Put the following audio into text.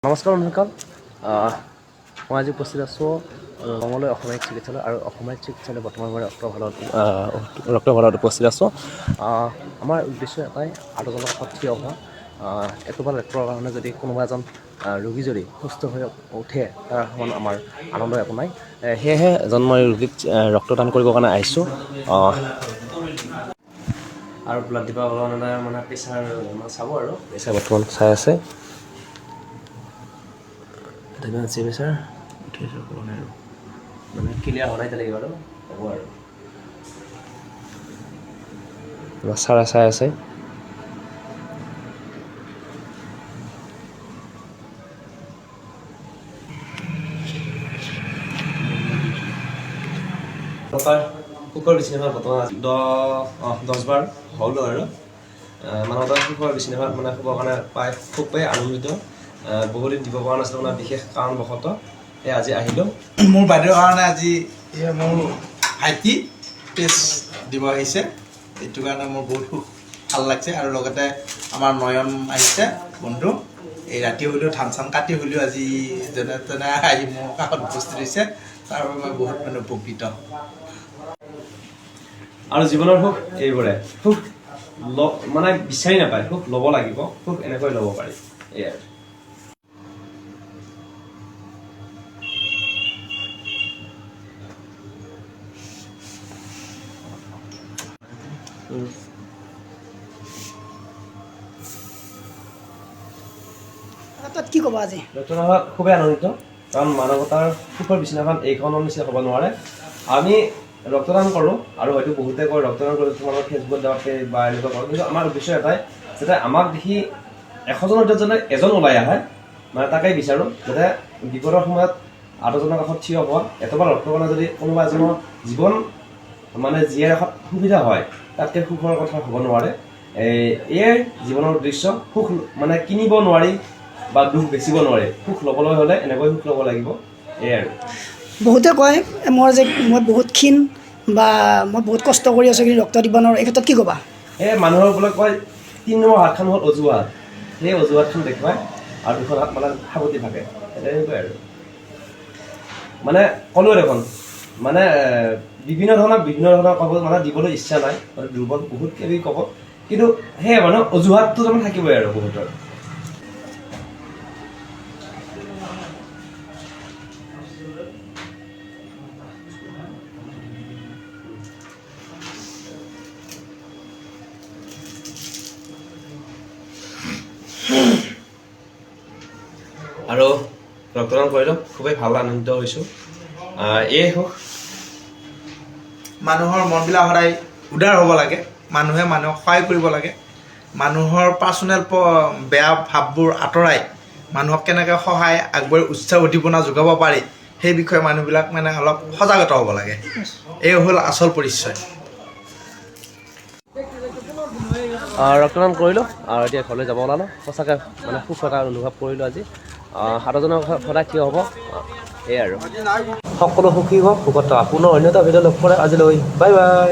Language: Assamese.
নমস্কাৰ বন্ধুসকল, মই আজি উপস্থিত আছোঁ মঙলদৈ অসামৰিক চিকিৎসালয় আৰু অসামৰিক চিকিৎসালয় বৰ্তমান মই ৰক্তভালত উপস্থিত আছোঁ। আমাৰ উদ্দেশ্য এটাই আলোচনাৰ কাষত থিয় হোৱা। এটোপাল ৰক্তৰ কাৰণে যদি কোনোবা এজন ৰোগী যদি সুস্থ হৈ উঠে তাৰ সমান আমাৰ আনন্দ একো নাই। সেয়েহে এজন মই ৰোগীক ৰক্তদান কৰিবৰ কাৰণে আহিছোঁ। আৰু ব্লাড দিবৰ কাৰণে মানে প্ৰেছাৰ চাব আৰু প্ৰেছাৰ বৰ্তমান চাই আছে। প্ৰেছাৰ উঠিছে আৰু মানে ক্লিয়াৰ হোৱা নাই তেনেকৈ বাৰু হ'ব আৰু ছাৰে চাই আছে। কুকুৰ বিচনাখন বৰ্তমান 10 বাৰ হ'ল আৰু মানুহ কুকুৰ বিচনাখন মানে শুবৰ কাৰণে খুব পাই আনন্দিত। বহুদিন দিব পৰা নাছিলোঁ মানে বিশেষ কাৰণবশতঃ আজি আহিলোঁ। মোৰ বাইদেউৰ কাৰণে আজি মোৰ ভাইটি টেষ্ট দিব আহিছে, এইটো কাৰণে মোৰ বহুত ভাল লাগিছে। আৰু লগতে আমাৰ নয়ন আহিছে বন্ধু, এই ৰাতি হ'লেও ধান চান কাটি হ'লেও আজি যেনে তেনে আহি মোৰ কাষত উপস্থিত হৈছে, তাৰ বাবে মই বহুত মানে উপকৃত। আৰু জীৱনৰ সুখ এইবোৰে, সুখ মানে বিচাৰি নাপায়, সুখ ল'ব লাগিব, সুখ এনেকৈ ল'ব পাৰি। এয়াই তাত কি ক'ব আজি? ৰক্তদান খুবেই আনন্দিত, কাৰণ মানৱতাৰ সুখৰ বিচনাখন এইখনৰ নিচিনা হ'ব নোৱাৰে। আমি ৰক্তদান কৰোঁ আৰু হয়তো বহুতে কয় ৰক্তদান কৰোঁ তোমালোকৰ ফেচবুকত যাওঁতে বা এনেকুৱা কৰোঁ, কিন্তু আমাৰ উদ্দেশ্য এটাই যাতে আমাক দেখি 100জনৰ ভিতৰত যাতে এজন ওলাই আহে, মানে তাকেই বিচাৰোঁ, যাতে বিপদৰ সময়ত 8জনৰ কাষত থিয় হোৱা। এটোপাল ৰক্তকণা যদি কোনোবা এজনৰ জীৱন মানে জীয়াই ৰখাত সুবিধা হয়, তাতকৈ সুখৰ কথা হ'ব নোৱাৰে। এয়াই জীৱনৰ উদ্দেশ্য। সুখ মানে কিনিব নোৱাৰি বা দুখ বেচিব নোৱাৰে, সুখ ল'বলৈ হ'লে এনেকৈ সুখ ল'ব লাগিব। এয়াই আৰু বহুতে কয় মই বহুত ক্ষীণ বা মই বহুত কষ্ট কৰি আছোঁ কিন্তু ৰক্ত দিব নোৱাৰোঁ, এই ক্ষেত্ৰত কি ক'বা? মানুহৰ বোলে কয় 3 নম্বৰ হাতখন হ'ল অজুহাত, সেই অজুহাতখন দেখুৱাই আৰু 2খন হাত মানে সাৱটি থাকে। তেনেকুৱাই আৰু মানে ক'লোৱে দেখোন, মানে বিভিন্ন ধৰণৰ ক'ব, মানে দিবলৈ ইচ্ছা নাই, মানে দুৰ্বল বহুত কিবি ক'ব, কিন্তু সেয়াই মানে অজুহাতটো তাৰমানে থাকিবই আৰু বহুতৰ। আৰু ৰক্তদান কৰিলোঁ খুবেই ভাল, আনন্দিত হৈছোঁ। এই সুখ মানুহৰ মনবিলাক সদায় উদাৰ হ'ব লাগে, মানুহে মানুহক সহায় কৰিব লাগে, মানুহৰ পাৰ্চনেল বেয়া ভাৱবোৰ আঁতৰাই মানুহক কেনেকৈ সহায় আগবাঢ়ি উৎসাহ উদ্দীপনা যোগাব পাৰি সেই বিষয়ে মানুহবিলাক মানে অলপ সজাগত হ'ব লাগে। এই হ'ল আচল পৰিচয়। ৰক্তদান কৰিলোঁ আৰু এতিয়া ঘৰলৈ যাব ওলালোঁ। সঁচাকৈ মানে সুখ এটা অনুভৱ কৰিলোঁ আজি। 7জনৰ সদায় থিয় হ'ব। এয়াই আৰু সকলো সুখী হওক, সুখত থকা। পুনৰ অন্য এটা ভিডিঅ' লগ কৰে। আজিলৈ বাই বাই।